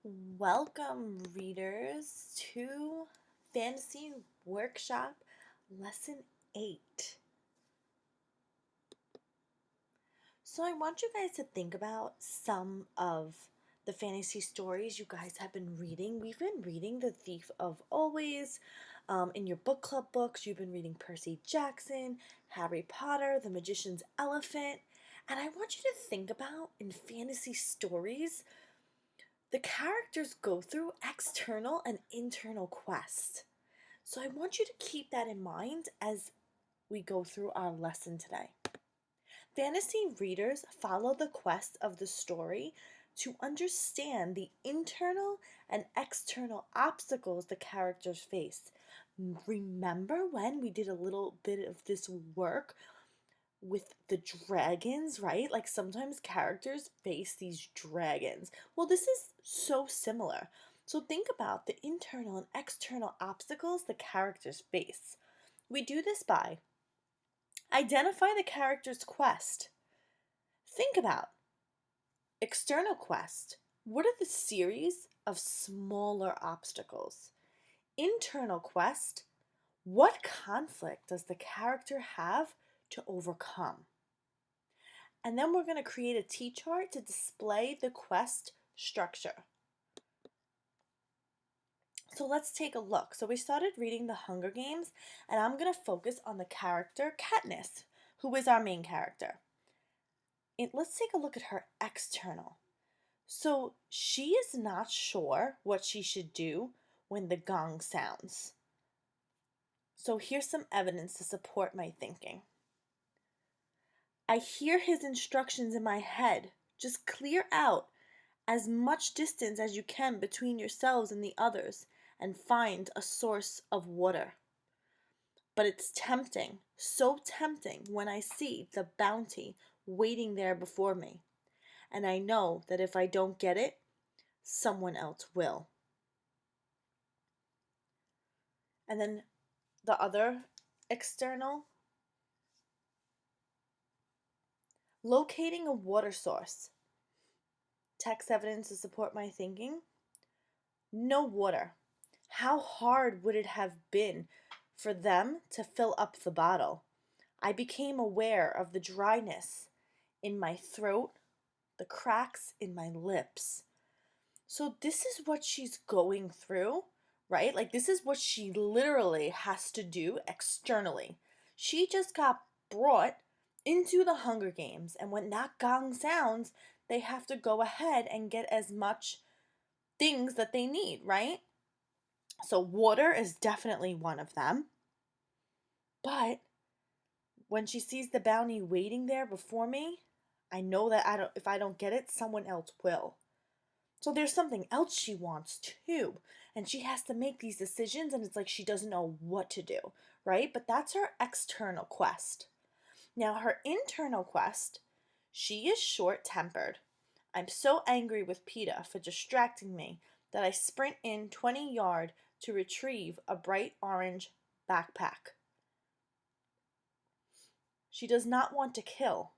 Welcome, readers, to Fantasy Workshop Lesson 8. So, I want you guys to think about some of the fantasy stories you guys have been reading. We've been reading The Thief of Always. In your book club books, you've been reading Percy Jackson, Harry Potter, The Magician's Elephant. And I want you to think about in fantasy stories the characters go through external and internal quests. So I want you to keep that in mind as we go through our lesson today. Fantasy readers follow the quest of the story to understand the internal and external obstacles the characters face. Remember when we did a little bit of this work with the dragons, right? Like sometimes characters face these dragons. Well, this is so similar. So think about the internal and external obstacles the characters face. We do this by identify the character's quest. Think about external quest. What are the series of smaller obstacles? Internal quest. What conflict does the character have to overcome? And then we're going to create a T-chart to display the quest structure. So let's take a look. So we started reading The Hunger Games, and I'm going to focus on the character Katniss, who is our main character. Let's take a look at her external. So she is not sure what she should do when the gong sounds. So here's some evidence to support my thinking. I hear his instructions in my head. Just clear out as much distance as you can between yourselves and the others and find a source of water. But it's tempting, so tempting when I see the bounty waiting there before me. And I know that if I don't get it, someone else will. And then the other external, locating a water source. Text evidence to support my thinking. No water. How hard would it have been for them to fill up the bottle? I became aware of the dryness in my throat, the cracks in my lips. So, this is what she's going through, right? Like, this is what she literally has to do externally. She just got brought into the Hunger Games, and when that gong sounds, they have to go ahead and get as much things that they need, right? So, water is definitely one of them. But when she sees the bounty waiting there before me, I know that if I don't get it, someone else will. So there's something else she wants too. And she has to make these decisions, and it's like she doesn't know what to do, right? But that's her external quest. Now, her internal quest, she is short tempered. I'm so angry with PETA for distracting me that I sprint in 20 yards to retrieve a bright orange backpack. She does not want to kill.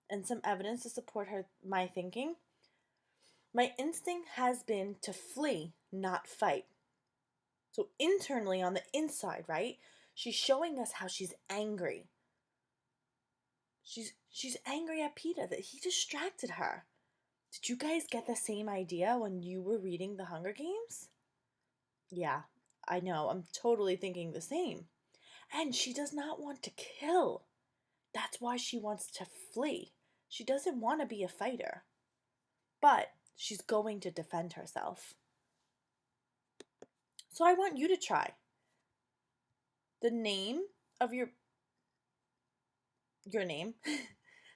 And some evidence to support my thinking. My instinct has been to flee, not fight. So internally on the inside, right? She's showing us how she's angry. She's angry at PETA that he distracted her. Did you guys get the same idea when you were reading The Hunger Games? Yeah, I know. I'm totally thinking the same. And she does not want to kill. That's why she wants to flee. She doesn't want to be a fighter. But she's going to defend herself. So I want you to try. The name of your name,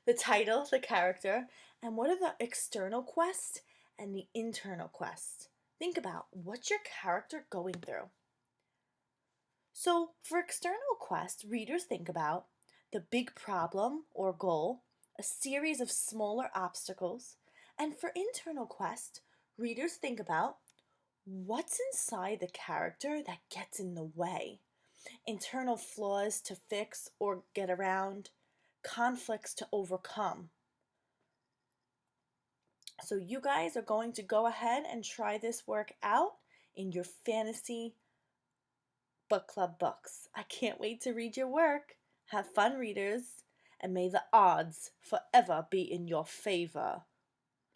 the title, the character, and what are the external quests and the internal quests. Think about what's your character going through. So, for external quests, readers think about the big problem or goal, a series of smaller obstacles, and for internal quest, readers think about what's inside the character that gets in the way. Internal flaws to fix or get around, conflicts to overcome. So you guys are going to go ahead and try this work out in your fantasy book club books. I can't wait to read your work. Have fun, readers, and may the odds forever be in your favor.